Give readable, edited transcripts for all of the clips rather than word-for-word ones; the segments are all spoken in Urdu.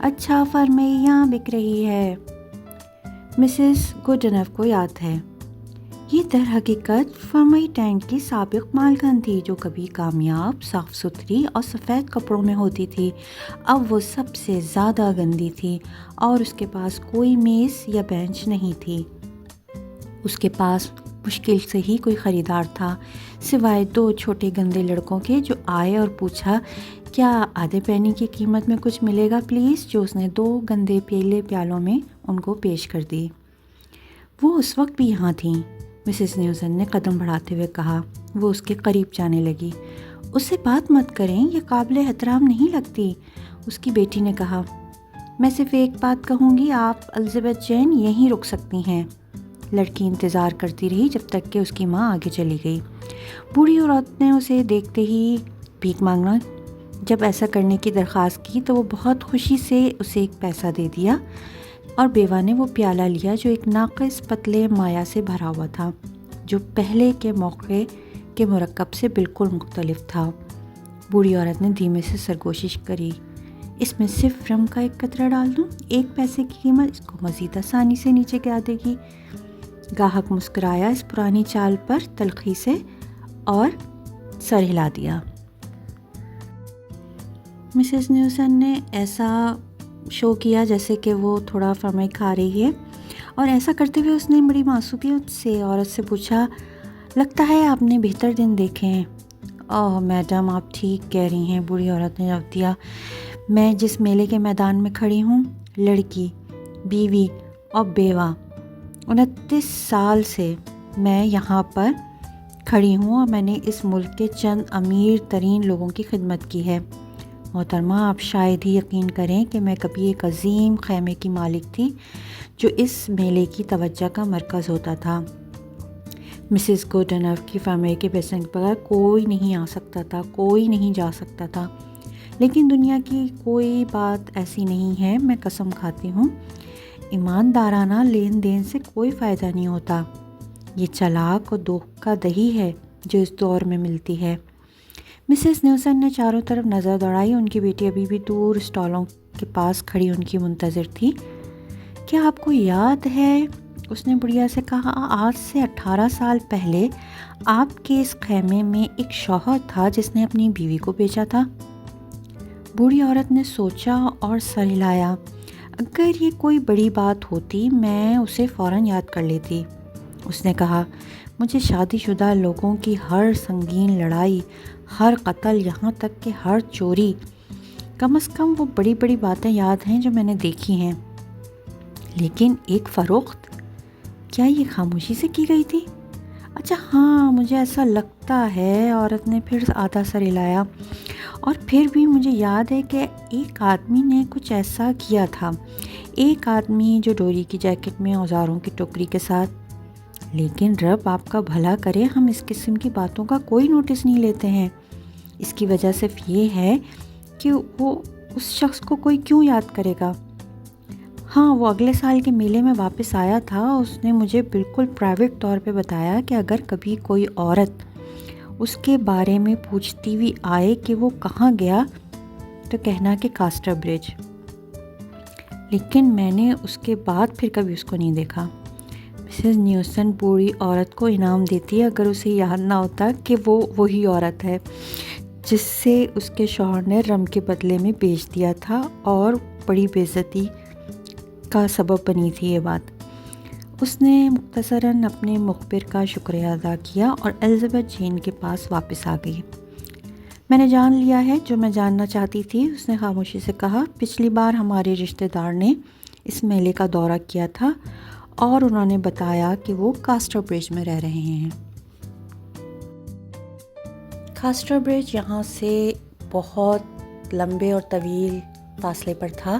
اچھا فرمائیاں بک رہی ہے۔ مسز گوڈنف کو یاد ہے، یہ در حقیقت فرمائی ٹینٹ کی سابق مالکن تھی، جو کبھی کامیاب، صاف ستھری اور سفید کپڑوں میں ہوتی تھی۔ اب وہ سب سے زیادہ گندی تھی اور اس کے پاس کوئی میز یا بینچ نہیں تھی۔ اس کے پاس مشکل سے ہی کوئی خریدار تھا، سوائے 2 چھوٹے گندے لڑکوں کے جو آئے اور پوچھا کیا آدھے پینی کی قیمت میں کچھ ملے گا پلیز، جو اس نے 2 گندے پیالوں میں ان کو پیش کر دی۔ وہ اس وقت بھی یہاں تھیں، مسز نیوزن نے قدم بڑھاتے ہوئے کہا۔ وہ اس کے قریب جانے لگی۔ اس سے بات مت کریں، یہ قابل احترام نہیں لگتی، اس کی بیٹی نے کہا۔ میں صرف ایک بات کہوں گی، آپ الزبتھ جین یہیں رک سکتی ہیں۔ لڑکی انتظار کرتی رہی جب تک کہ اس کی ماں آگے چلی گئی۔ بوڑھی عورت نے اسے دیکھتے ہی بھیک مانگنا جب ایسا کرنے کی درخواست کی تو وہ بہت خوشی سے اسے ایک پیسہ دے دیا، اور بیوہ نے وہ پیالہ لیا جو ایک ناقص پتلے مایا سے بھرا ہوا تھا، جو پہلے کے موقع کے مرکب سے بالکل مختلف تھا۔ بوڑھی عورت نے دھیمے سے سرگوشش کری۔ اس میں صرف رم کا ایک قطرہ ڈال دوں، 1 پیسے کی قیمت اس کو مزید آسانی سے نیچے گرا دے گی۔ گاہک مسکرایا اس پرانی چال پر تلخی سے اور سر ہلا دیا۔ مسز نیوسن نے ایسا شو کیا جیسے کہ وہ تھوڑا فرمائی کھا رہی ہے، اور ایسا کرتے ہوئے اس نے بڑی معصومیت سے عورت سے پوچھا، لگتا ہے آپ نے بہتر دن دیکھے ہیں۔ اوہ میڈم، آپ ٹھیک کہہ رہی ہیں، بوڑھی عورت نے جواب دیا۔ میں جس میلے کے میدان میں کھڑی ہوں، لڑکی، بیوی اور بیوہ، 29 سال سے میں یہاں پر کھڑی ہوں، اور میں نے اس ملک کے چند امیر ترین لوگوں کی خدمت کی ہے۔ محترمہ، آپ شاید ہی یقین کریں کہ میں کبھی ایک عظیم خیمے کی مالک تھی جو اس میلے کی توجہ کا مرکز ہوتا تھا۔ مسز گوڈنف کی فرمائی کے بغیر کوئی نہیں آ سکتا تھا، کوئی نہیں جا سکتا تھا، لیکن دنیا کی کوئی بات ایسی نہیں ہے، میں قسم کھاتی ہوں، ایماندارانہ لین دین سے کوئی فائدہ نہیں ہوتا۔ یہ چلاک اور دھوکہ دہی ہے جو اس دور میں ملتی ہے۔ مسز نیوسن نے چاروں طرف نظر دوڑائی۔ ان کی بیٹی ابھی بھی دور اسٹالوں کے پاس کھڑی ان کی منتظر تھی۔ کیا آپ کو یاد ہے، اس نے بڑھیا سے کہا، آج سے 18 سال پہلے آپ کے اس خیمے میں ایک شوہر تھا جس نے اپنی بیوی کو بیچا تھا۔ بوڑھی عورت نے سوچا اور سر ہلایا۔ اگر یہ کوئی بڑی بات ہوتی میں اسے فوراً یاد کر لیتی، اس نے کہا۔ مجھے شادی شدہ لوگوں کی ہر سنگین لڑائی، ہر قتل، یہاں تک کہ ہر چوری، کم از کم وہ بڑی بڑی باتیں یاد ہیں جو میں نے دیکھی ہیں، لیکن ایک فروخت، کیا یہ خاموشی سے کی گئی تھی؟ اچھا ہاں، مجھے ایسا لگتا ہے، عورت نے پھر آدھا سر ہلایا، اور پھر بھی مجھے یاد ہے کہ ایک آدمی نے کچھ ایسا کیا تھا، ایک آدمی جو ڈوری کی جیکٹ میں اوزاروں کی ٹوکری کے ساتھ۔ لیکن رب آپ کا بھلا کرے، ہم اس قسم کی باتوں کا کوئی نوٹس نہیں لیتے ہیں۔ اس کی وجہ صرف یہ ہے کہ وہ اس شخص کو کوئی کیوں یاد کرے گا۔ ہاں، وہ اگلے سال کے میلے میں واپس آیا تھا، اس نے مجھے بالکل پرائیویٹ طور پہ بتایا کہ اگر کبھی کوئی عورت اس کے بارے میں پوچھتی ہوئی آئے کہ وہ کہاں گیا تو کہنا کہ کاسٹر برج۔ لیکن میں نے اس کے بعد پھر کبھی اس کو نہیں دیکھا۔ مسز نیوسن بوڑھی عورت کو انعام دیتی اگر اسے یاد نہ ہوتا کہ وہ وہی عورت ہے جس سے اس کے شوہر نے رم کے بدلے میں بیچ دیا تھا، اور بڑی بے عزتی کا سبب بنی تھی یہ بات۔ اس نے مختصراً اپنے مخبر کا شکریہ ادا کیا اور الزبتھ جین کے پاس واپس آ گئی۔ میں نے جان لیا ہے جو میں جاننا چاہتی تھی، اس نے خاموشی سے کہا۔ پچھلی بار ہمارے رشتہ دار نے اس میلے کا دورہ کیا تھا اور انہوں نے بتایا کہ وہ کاسٹر برج میں رہ رہے ہیں۔ کاسٹر برج یہاں سے بہت لمبے اور طویل فاصلے پر تھا،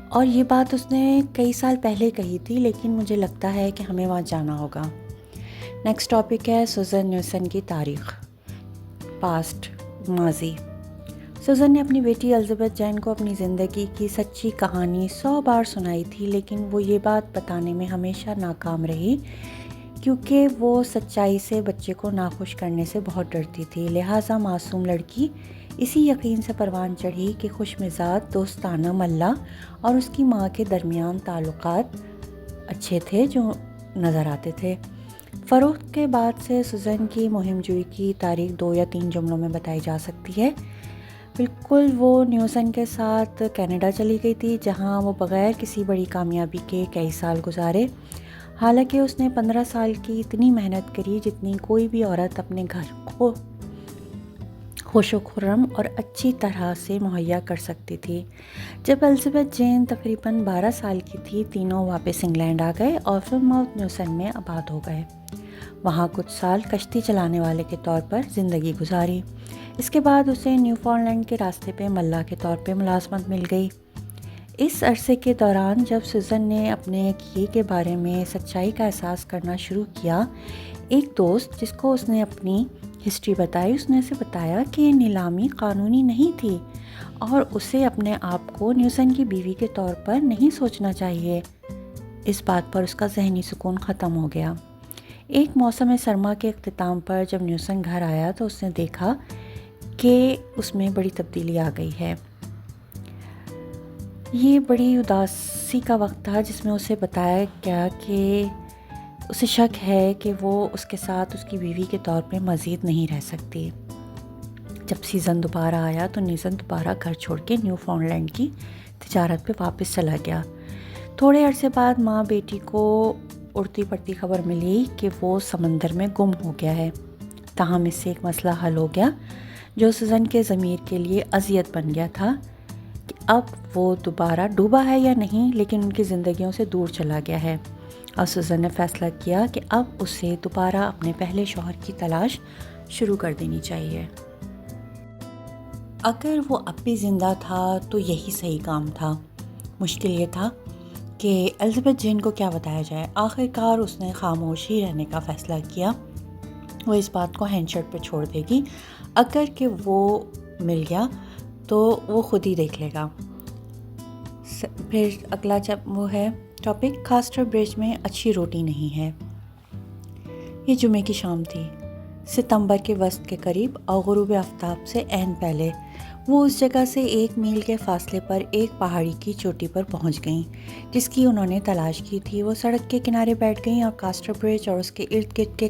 اور یہ بات اس نے کئی سال پہلے کہی تھی، لیکن مجھے لگتا ہے کہ ہمیں وہاں جانا ہوگا۔ نیکسٹ ٹاپک ہے سوزن نیوسن کی تاریخ، پاسٹ، ماضی۔ سوزن نے اپنی بیٹی الزبتھ جین کو اپنی زندگی کی سچی کہانی 100 بار سنائی تھی، لیکن وہ یہ بات بتانے میں ہمیشہ ناکام رہی کیونکہ وہ سچائی سے بچے کو ناخوش کرنے سے بہت ڈرتی تھی۔ لہٰذا معصوم لڑکی اسی یقین سے پروان چڑھی کہ خوش مزاج دوستانہ ملا اور اس کی ماں کے درمیان تعلقات اچھے تھے جو نظر آتے تھے۔ فروخت کے بعد سے سوزن کی مہم جوئی کی تاریخ 2 یا 3 جملوں میں بتائی جا سکتی ہے۔ بالکل وہ نیوسن کے ساتھ کینیڈا چلی گئی تھی، جہاں وہ بغیر کسی بڑی کامیابی کے کئی سال گزارے۔ حالانکہ اس نے 15 سال کی اتنی محنت کری جتنی کوئی بھی عورت اپنے گھر کو خوش و خرم اور اچھی طرح سے مہیا کر سکتی تھی۔ جب الزبتھ جین تقریباً 12 سال کی تھی، تینوں واپس انگلینڈ آ گئے اور فلماؤتھ نیوسن میں آباد ہو گئے۔ وہاں کچھ سال کشتی چلانے والے کے طور پر زندگی گزاری۔ اس کے بعد اسے نیو فاؤنڈ لینڈ کے راستے پہ ملاح کے طور پہ ملازمت مل گئی۔ اس عرصے کے دوران جب سوزن نے اپنے کیے کے بارے میں سچائی کا احساس کرنا شروع کیا، ایک دوست جس کو اس نے اپنی ہسٹری بتائی، اس نے اسے بتایا کہ نیلامی قانونی نہیں تھی اور اسے اپنے آپ کو نیوسن کی بیوی کے طور پر نہیں سوچنا چاہیے۔ اس بات پر اس کا ذہنی سکون ختم ہو گیا۔ ایک موسم سرما کے اختتام پر جب نیوسن گھر آیا تو اس نے دیکھا کہ اس میں بڑی تبدیلی آ گئی ہے۔ یہ بڑی اداسی کا وقت تھا جس میں اسے بتایا گیا کہ اسے شک ہے کہ وہ اس کے ساتھ اس کی بیوی کے طور پہ مزید نہیں رہ سکتی۔ جب سیزن دوبارہ آیا تو نیوسن دوبارہ گھر چھوڑ کے نیو فاؤنڈ لینڈ کی تجارت پہ واپس چلا گیا۔ تھوڑے عرصے بعد ماں بیٹی کو اڑتی پڑتی خبر ملی کہ وہ سمندر میں گم ہو گیا ہے۔ تاہم اس سے ایک مسئلہ حل ہو گیا جو سوزن کے ضمیر کے لیے اذیت بن گیا تھا کہ اب وہ دوبارہ ڈوبا ہے یا نہیں، لیکن ان کی زندگیوں سے دور چلا گیا ہے۔ اور سوزن نے فیصلہ کیا کہ اب اسے دوبارہ اپنے پہلے شوہر کی تلاش شروع کر دینی چاہیے۔ اگر وہ اب بھی زندہ تھا تو یہی صحیح کام تھا۔ مشکل یہ تھا کہ الزبتھ جین کو کیا بتایا جائے۔ آخر کار اس نے خاموش ہی رہنے کا فیصلہ کیا۔ وہ اس بات کو ہینڈشٹ پہ چھوڑ دے گی، اگر کہ وہ مل گیا تو وہ خود ہی دیکھ لے گا۔ پھر اگلا وہ ہے ٹاپک، کاسٹر برج میں اچھی روٹی نہیں ہے۔ یہ جمعے کی شام تھی، ستمبر کے وسط کے قریب اور غروب آفتاب سے عین پہلے۔ وہ اس جگہ سے 1 میل کے فاصلے پر ایک پہاڑی کی چوٹی پر پہنچ گئیں جس کی انہوں نے تلاش کی تھی۔ وہ سڑک کے کنارے بیٹھ گئیں اور کاسٹر برج اور اس کے ارد گرد کے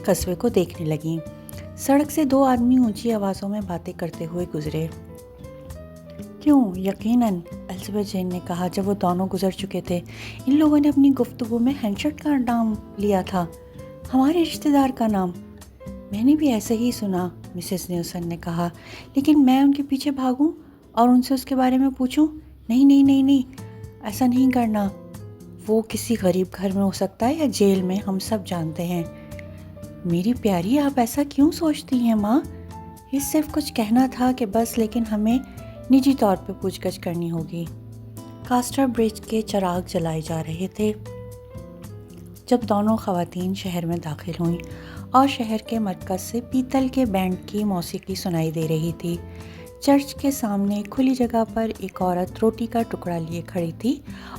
قصبے کو دیکھنے لگیں۔ سڑک سے 2 آدمی اونچی آوازوں میں باتیں کرتے ہوئے گزرے۔ کیوں؟ یقیناً، الزبتھ جین نے کہا جب وہ دونوں گزر چکے تھے۔ ان لوگوں نے اپنی گفتگو میں ہینڈشٹ کا نام لیا تھا، ہمارے رشتہ دار کا نام۔ میں نے بھی ایسے ہی سنا، مسز نیوسن نے کہا، لیکن میں ان کے پیچھے بھاگوں اور ان سے اس کے بارے میں پوچھوں؟ نہیں نہیں نہیں نہیں، ایسا نہیں کرنا۔ وہ کسی غریب گھر میں ہو سکتا ہے یا جیل میں، ہم سب جانتے ہیں۔ میری پیاری، آپ ایسا کیوں سوچتی ہیں ماں؟ یہ صرف کچھ کہنا تھا کہ بس، لیکن ہمیں نجی طور پہ پوچھ گچھ کرنی ہوگی۔ کاسٹر برج کے چراغ جلائے جا رہے تھے جب دونوں خواتین شہر میں داخل ہوئیں اور شہر کے مرکز سے پیتل کے بینڈ کی موسیقی سنائی دے رہی تھی۔ چرچ کے سامنے کھلی جگہ پر ایک عورت روٹی کا ٹکڑا لیے کھڑی تھی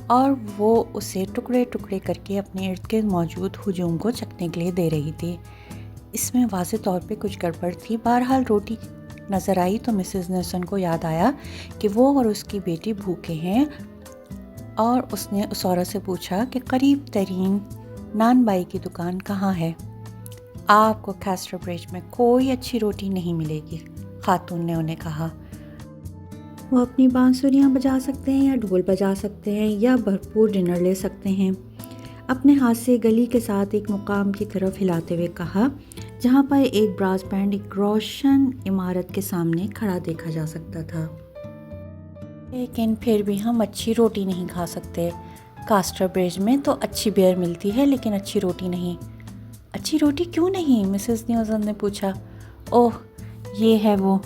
اور وہ اسے ٹکڑے ٹکڑے کر کے اپنے ارد گرد موجود ہجوم کو چکھنے کے لیے دے رہی تھی۔ اس میں واضح طور پہ کچھ گڑبڑ تھی۔ بہرحال روٹی نظر آئی تو مسز نیوسن کو یاد آیا کہ وہ اور اس کی بیٹی بھوکے ہیں، اور اس نے اس عورت سے پوچھا کہ قریب ترین نان بائی کی دکان کہاں ہے۔ آپ کو کاسٹر برج میں کوئی اچھی روٹی نہیں ملے گی، خاتون نے انہیں کہا۔ وہ اپنی بانسریاں بجا سکتے ہیں یا ڈھول بجا سکتے ہیں یا بھرپور ڈنر لے سکتے ہیں۔ اپنے ہاتھ سے گلی کے ساتھ ایک مقام کی طرف ہلاتے ہوئے کہا جہاں پر ایک براس بینڈ ایک روشن عمارت کے سامنے کھڑا دیکھا جا سکتا تھا۔ لیکن پھر بھی ہم اچھی روٹی نہیں کھا سکتے۔ کاسٹر برج میں تو اچھی بیئر ملتی ہے لیکن اچھی روٹی نہیں۔ اچھی روٹی کیوں نہیں؟ مسز نیوسن نے پوچھا۔ اوہ، یہ ہے وہ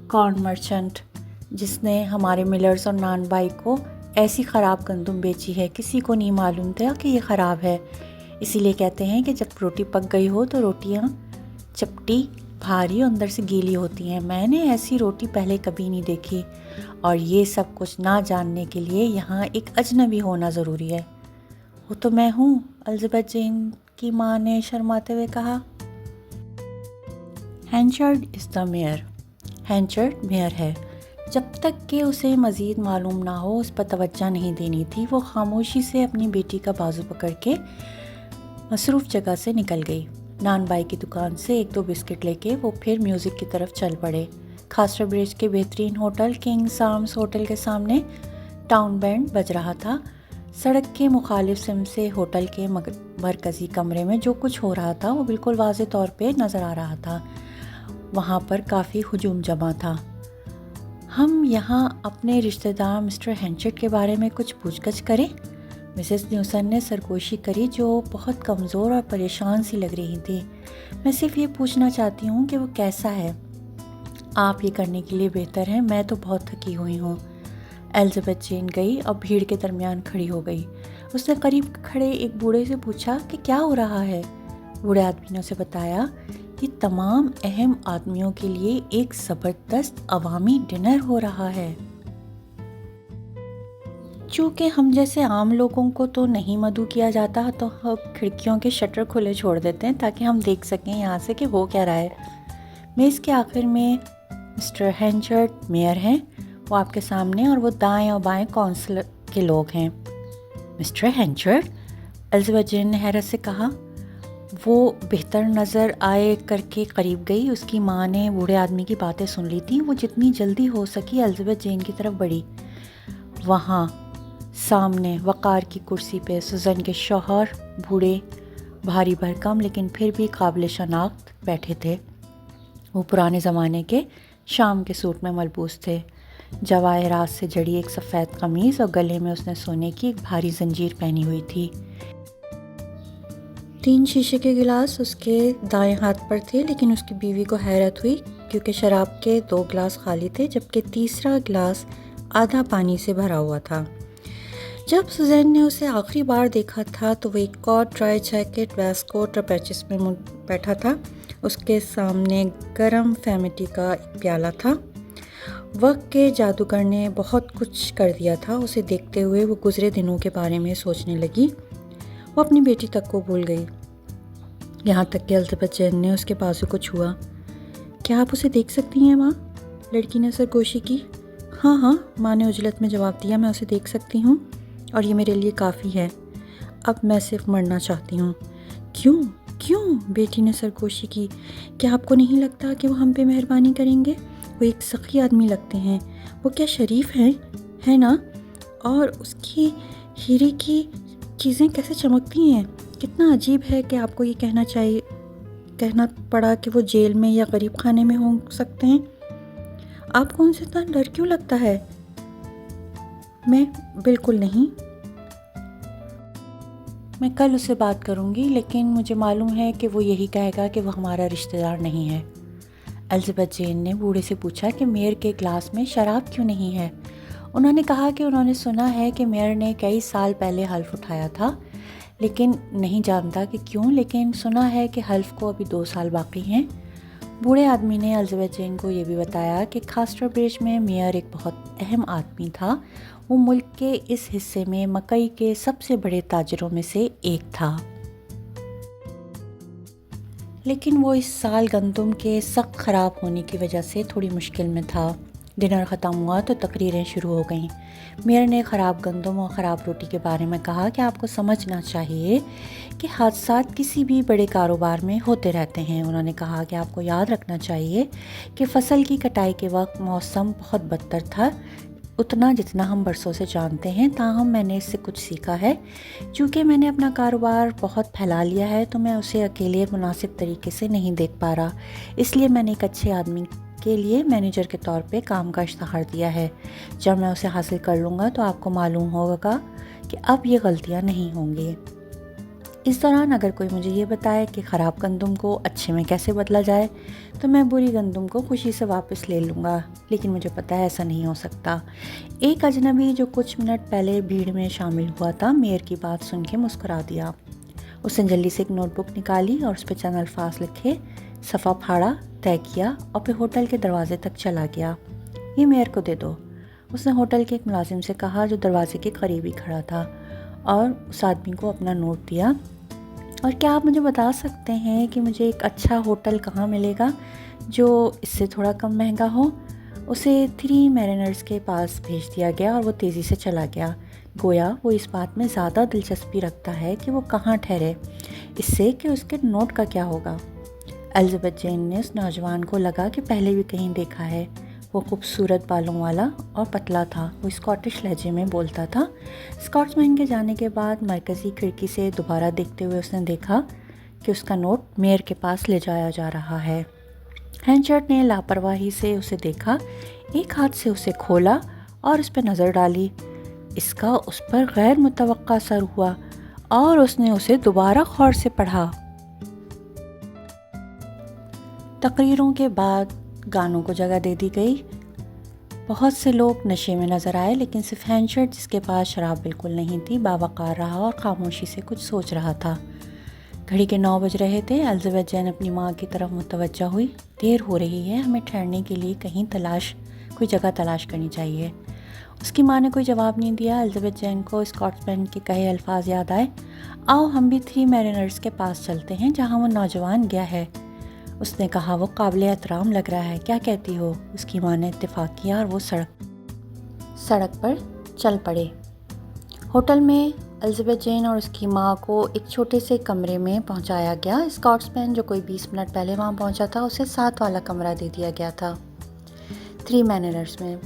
کارن مرچنٹ جس نے ہمارے ملرز اور نان بائی کو ایسی خراب گندم بیچی ہے، کسی کو نہیں معلوم تھا کہ یہ خراب ہے۔ اسی لیے کہتے ہیں کہ جب روٹی پک گئی ہو تو روٹیاں چپٹی، بھاری اور اندر سے گیلی ہوتی ہیں۔ میں نے ایسی روٹی پہلے کبھی نہیں دیکھی، اور یہ سب کچھ نہ جاننے کے لیے یہاں ایک اجنبی ہونا ضروری ہے۔ وہ تو میں ہوں، الزبتھ جین کی ماں نے شرماتے ہوئے کہا۔ ہینشرڈ از دا میئر، ہینچرڈ میئر ہے۔ جب تک کہ اسے مزید معلوم نہ ہو اس پر توجہ نہیں دینی تھی، وہ خاموشی سے اپنی بیٹی کا بازو پکڑ کے مصروف جگہ سے نکل گئی۔ نان بائی کی دکان سے 1-2 بسکٹ لے کے وہ پھر میوزک کی طرف چل پڑے۔ کھاسٹر برج کے بہترین ہوٹل کنگز آرمز ہوٹل کے سامنے ٹاؤن بینڈ بج رہا تھا۔ سڑک کے مخالف سمت سے ہوٹل کے مرکزی کمرے میں جو کچھ ہو رہا تھا وہ بالکل واضح طور پہ نظر آ رہا تھا۔ وہاں پر کافی ہجوم جمع تھا۔ ہم یہاں اپنے رشتہ دار مسٹر ہینچرڈ کے بارے میں کچھ پوچھ گچھ کریں؟ مسز نیوسن نے سرگوشی کری جو بہت کمزور اور پریشان سی لگ رہی تھی۔ میں صرف یہ پوچھنا چاہتی ہوں کہ وہ کیسا ہے۔ آپ یہ کرنے کے لیے بہتر ہیں، میں تو بہت تھکی ہوئی ہوں۔ الزبتھ جین گئی اور بھیڑ کے درمیان کھڑی ہو گئی۔ اس نے قریب کھڑے ایک بوڑھے سے پوچھا کہ کیا ہو رہا ہے۔ بوڑھے آدمی نے اسے بتایا کہ تمام اہم آدمیوں کے لیے ایک زبردست عوامی ڈنر ہو رہا ہے۔ چونکہ ہم جیسے عام لوگوں کو تو نہیں مدعو کیا جاتا تو ہم کھڑکیوں کے شٹر کھلے چھوڑ دیتے ہیں تاکہ ہم دیکھ سکیں یہاں سے کہ ہو کیا رہا ہے۔ میز کے آخر میں مسٹر ہینچرڈ میئر ہیں، وہ آپ کے سامنے، اور وہ دائیں اور بائیں کونسل کے لوگ ہیں۔ مسٹر ہینچرڈ، الزبتھ جین نے حیرت سے کہا۔ وہ بہتر نظر آئے کر کے قریب گئی۔ اس کی ماں نے بوڑھے آدمی کی باتیں سن لی تھیں۔ وہ جتنی جلدی ہو سکی الزبتھ جین کی طرف بڑھی۔ وہاں سامنے وقار کی کرسی پہ سوزن کے شوہر، بوڑھے، بھاری بھرکم لیکن پھر بھی قابل شناخت بیٹھے تھے۔ وہ پرانے زمانے کے شام کے سوٹ میں ملبوس تھے۔ جواہرات سے جڑی ایک سفید قمیض اور گلے میں اس نے سونے کی ایک بھاری زنجیر پہنی ہوئی تھی۔ 3 شیشے کے گلاس اس کے دائیں ہاتھ پر تھے، لیکن اس کی بیوی کو حیرت ہوئی کیونکہ شراب کے 2 گلاس خالی تھے جبکہ تیسرا گلاس آدھا پانی سے بھرا ہوا تھا۔ جب سوزین نے اسے آخری بار دیکھا تھا تو وہ ایک کوٹ، ڈرائی جیکٹ، ویسٹ کوٹ اور پیچز میں بیٹھا تھا۔ اس کے سامنے گرم فیمٹی کا ایک پیالہ تھا۔ وقت کے جادوگر نے بہت کچھ کر دیا تھا۔ اسے دیکھتے ہوئے وہ گزرے دنوں کے بارے میں سوچنے لگی۔ وہ اپنی بیٹی تک کو بھول گئی، یہاں تک کہ الزبتھ جین نے اس کے بازو کو چھوا۔ کیا آپ اسے دیکھ سکتی ہیں ماں؟ لڑکی نے سرگوشی کی۔ ہاں ہاں، ماں نے عجلت میں جواب دیا، میں اسے دیکھ سکتی ہوں اور یہ میرے لیے کافی ہے۔ اب میں صرف مرنا چاہتی ہوں۔ کیوں کیوں؟ بیٹی نے سرگوشی کی۔ کیا آپ کو نہیں لگتا کہ وہ ہم پہ مہربانی کریں گے؟ وہ ایک سخی آدمی لگتے ہیں۔ وہ کیا شریف ہیں، ہے نا؟ اور اس کی ہیرے کی چیزیں کیسے چمکتی ہیں۔ کتنا عجیب ہے کہ آپ کو یہ کہنا پڑا کہ وہ جیل میں یا غریب خانے میں ہو سکتے ہیں۔ آپ کو ان سے اتنا ڈر کیوں لگتا ہے؟ میں بالکل نہیں۔ میں کل اس سے بات کروں گی، لیکن مجھے معلوم ہے کہ وہ یہی کہے گا کہ وہ ہمارا رشتہ دار نہیں ہے۔ الزبتھ جین نے بوڑھے سے پوچھا کہ میئر کے گلاس میں شراب کیوں نہیں ہے؟ انہوں نے کہا کہ انہوں نے سنا ہے کہ میئر نے کئی سال پہلے حلف اٹھایا تھا، لیکن نہیں جانتا کہ کیوں، لیکن سنا ہے کہ حلف کو ابھی 2 سال باقی ہیں۔ بوڑھے آدمی نے الزبتھ جین کو یہ بھی بتایا کہ کھاسٹر برج میں میئر ایک بہت اہم آدمی تھا۔ وہ ملک کے اس حصے میں مکئی کے سب سے بڑے تاجروں میں سے ایک تھا، لیکن وہ اس سال گندم کے سخت خراب ہونے کی وجہ سے تھوڑی مشکل میں تھا۔ ڈنر ختم ہوا تو تقریریں شروع ہو گئیں۔ میئر نے خراب گندم اور خراب روٹی کے بارے میں کہا کہ آپ کو سمجھنا چاہیے کہ حادثات کسی بھی بڑے کاروبار میں ہوتے رہتے ہیں۔ انہوں نے کہا کہ آپ کو یاد رکھنا چاہیے کہ فصل کی کٹائی کے وقت موسم بہت بدتر تھا، اتنا جتنا ہم برسوں سے جانتے ہیں، تاہم میں نے اس سے کچھ سیکھا ہے۔ چونکہ میں نے اپنا کاروبار بہت پھیلا لیا ہے تو میں اسے اکیلے مناسب طریقے سے نہیں دیکھ پا رہا، اس لیے میں نے ایک اچھے آدمی کے لیے مینیجر کے طور پہ کام کا اشتہار دیا ہے۔ جب میں اسے حاصل کر لوں گا تو آپ کو معلوم ہوگا کہ اب یہ غلطیاں نہیں ہوں گی۔ اس دوران اگر کوئی مجھے یہ بتائے کہ خراب گندم کو اچھے میں کیسے بدلا جائے تو میں بری گندم کو خوشی سے واپس لے لوں گا، لیکن مجھے پتہ ہے ایسا نہیں ہو سکتا۔ ایک اجنبی جو کچھ منٹ پہلے بھیڑ میں شامل ہوا تھا میئر کی بات سن کے مسکرا دیا۔ اس نے جلدی سے ایک نوٹ بک نکالی اور اس پہ چند الفاظ لکھے، صفحہ پھاڑا، طے کیا اور پھر ہوٹل کے دروازے تک چلا گیا۔ یہ میئر کو دے دو، اس نے ہوٹل کے ایک ملازم سے کہا جو دروازے کے قریب ہی کھڑا تھا، اور اس آدمی کو اپنا نوٹ دیا۔ اور کیا آپ مجھے بتا سکتے ہیں کہ مجھے ایک اچھا ہوٹل کہاں ملے گا جو اس سے تھوڑا کم مہنگا ہو۔ اسے 3 میرینرز کے پاس بھیج دیا گیا اور وہ تیزی سے چلا گیا، گویا وہ اس بات میں زیادہ دلچسپی رکھتا ہے کہ وہ کہاں ٹھہرے اس سے کہ اس کے نوٹ کا کیا ہوگا۔ الزبتھ جین نے اس نوجوان کو لگا کہ پہلے بھی کہیں دیکھا ہے۔ وہ خوبصورت بالوں والا اور پتلا تھا، وہ اسکاٹش لہجے میں بولتا تھا۔ اسکاٹس مین کے جانے کے بعد مرکزی کھڑکی سے دوبارہ دیکھتے ہوئے اس نے دیکھا کہ اس کا نوٹ میئر کے پاس لے جایا جا رہا ہے۔ ہینچرڈ نے لاپرواہی سے اسے دیکھا، ایک ہاتھ سے اسے کھولا اور اس پہ نظر ڈالی۔ اس کا اس پر غیر متوقع اثر ہوا اور اس نے اسے دوبارہ غور سے پڑھا۔ تقریروں کے بعد گانوں کو جگہ دے دی گئی۔ بہت سے لوگ نشے میں نظر آئے، لیکن صرف ہینچرڈ، جس کے پاس شراب بالکل نہیں تھی، باوقار رہا اور خاموشی سے کچھ سوچ رہا تھا۔ گھڑی کے 9 بج رہے تھے۔ الزبتھ جین اپنی ماں کی طرف متوجہ ہوئی۔ دیر ہو رہی ہے، ہمیں ٹھہرنے کے لیے کہیں کوئی جگہ تلاش کرنی چاہیے۔ اس کی ماں نے کوئی جواب نہیں دیا۔ الزبتھ جین کو اسکاٹس مین کے کہے الفاظ یاد آئے، آؤ ہم بھی 3 میرینرز کے پاس چلتے ہیں جہاں وہ نوجوان گیا ہے۔ اس نے کہا، وہ قابل احترام لگ رہا ہے، کیا کہتی ہو؟ اس کی ماں نے اتفاق کیا اور وہ سڑک پر چل پڑے۔ ہوٹل میں الزبتھ جین اور اس کی ماں کو ایک چھوٹے سے کمرے میں پہنچایا گیا۔ اسکاٹس مین جو کوئی 20 منٹ پہلے وہاں پہنچا تھا، اسے 7 والا کمرہ دے دیا گیا تھا۔ 3 میرینرز میں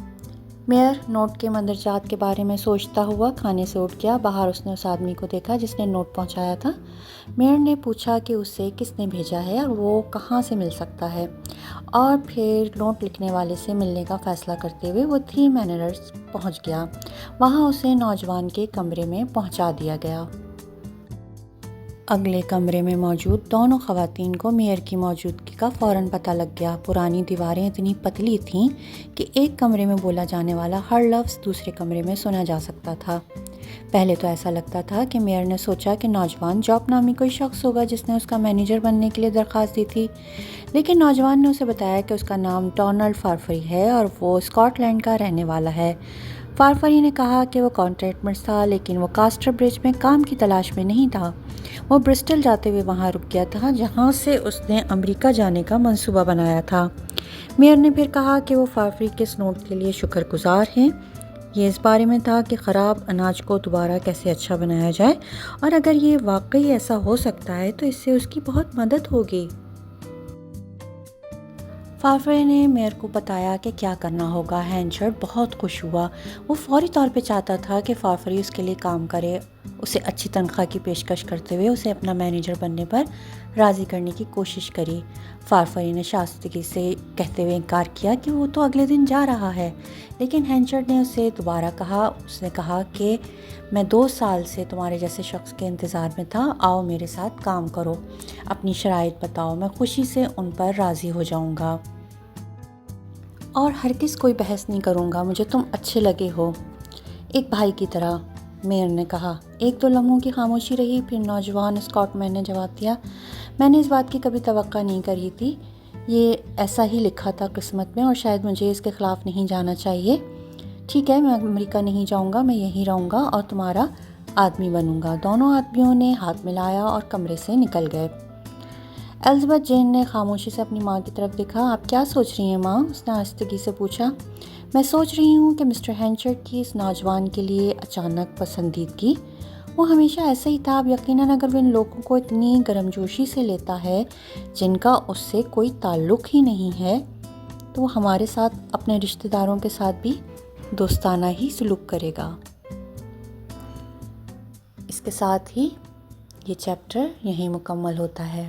میئر نوٹ کے مندرجات کے بارے میں سوچتا ہوا کھانے سے اٹھ گیا۔ باہر اس نے اس آدمی کو دیکھا جس نے نوٹ پہنچایا تھا۔ میئر نے پوچھا کہ اسے کس نے بھیجا ہے اور وہ کہاں سے مل سکتا ہے، اور پھر نوٹ لکھنے والے سے ملنے کا فیصلہ کرتے ہوئے وہ 3 میرینرز پہنچ گیا۔ وہاں اسے نوجوان کے کمرے میں پہنچا دیا گیا۔ اگلے کمرے میں موجود دونوں خواتین کو میئر کی موجودگی کا فوراً پتہ لگ گیا۔ پرانی دیواریں اتنی پتلی تھیں کہ ایک کمرے میں بولا جانے والا ہر لفظ دوسرے کمرے میں سنا جا سکتا تھا۔ پہلے تو ایسا لگتا تھا کہ میئر نے سوچا کہ نوجوان جاب نامی کوئی شخص ہوگا جس نے اس کا مینیجر بننے کے لیے درخواست دی تھی، لیکن نوجوان نے اسے بتایا کہ اس کا نام ڈونلڈ فارفری ہے اور وہ اسکاٹ لینڈ کا رہنے والا ہے۔ فارفری نے کہا کہ وہ کانٹریکٹر تھا، لیکن وہ کاسٹر برج میں کام کی تلاش میں نہیں تھا۔ وہ برسٹل جاتے ہوئے وہاں رک گیا تھا جہاں سے اس نے امریکہ جانے کا منصوبہ بنایا تھا۔ میئر نے پھر کہا کہ وہ فارفری کے اس نوٹ کے لیے شکر گزار ہیں۔ یہ اس بارے میں تھا کہ خراب اناج کو دوبارہ کیسے اچھا بنایا جائے، اور اگر یہ واقعی ایسا ہو سکتا ہے تو اس سے اس کی بہت مدد ہوگی۔ فارفری نے میئر کو بتایا کہ کیا کرنا ہوگا۔ ہینچرڈ بہت خوش ہوا۔ وہ فوری طور پہ چاہتا تھا کہ فارفری اس کے لیے کام کرے۔ اسے اچھی تنخواہ کی پیشکش کرتے ہوئے اسے اپنا مینیجر بننے پر راضی کرنے کی کوشش کری۔ فارفری نے شائستگی سے کہتے ہوئے انکار کیا کہ وہ تو اگلے دن جا رہا ہے، لیکن ہینچرڈ نے اسے دوبارہ کہا۔ اس نے کہا کہ میں 2 سال سے تمہارے جیسے شخص کے انتظار میں تھا، آؤ میرے ساتھ کام کرو، اپنی شرائط بتاؤ، میں خوشی سے ان پر راضی ہو جاؤں گا اور ہرگز کوئی بحث نہیں کروں گا، مجھے تم اچھے لگے ہو، ایک بھائی کی طرح۔ میئر نے کہا۔ 1-2 لمحوں کی خاموشی رہی، پھر نوجوان اسکاٹ مین نے جواب دیا، میں نے اس بات کی کبھی توقع نہیں کری تھی، یہ ایسا ہی لکھا تھا قسمت میں، اور شاید مجھے اس کے خلاف نہیں جانا چاہیے۔ ٹھیک ہے، میں امریکہ نہیں جاؤں گا، میں یہیں رہوں گا اور تمہارا آدمی بنوں گا۔ دونوں آدمیوں نے ہاتھ ملایا اور کمرے سے نکل گئے۔ الزبتھ جین نے خاموشی سے اپنی ماں کی طرف دیکھا۔ آپ کیا سوچ رہی ہیں ماں؟ اس نے آہستگی سے پوچھا۔ میں سوچ رہی ہوں کہ مسٹر ہینچرڈ کی اس نوجوان کے لیے اچانک پسندیدگی، وہ ہمیشہ ایسا ہی تھا۔ اب یقیناً اگر وہ ان لوگوں کو اتنی گرمجوشی سے لیتا ہے جن کا اس سے کوئی تعلق ہی نہیں ہے، تو وہ ہمارے ساتھ، اپنے رشتہ داروں کے ساتھ بھی دوستانہ ہی سلوک کرے گا۔ اس کے ساتھ ہی یہ چیپٹر یہیں مکمل ہوتا ہے۔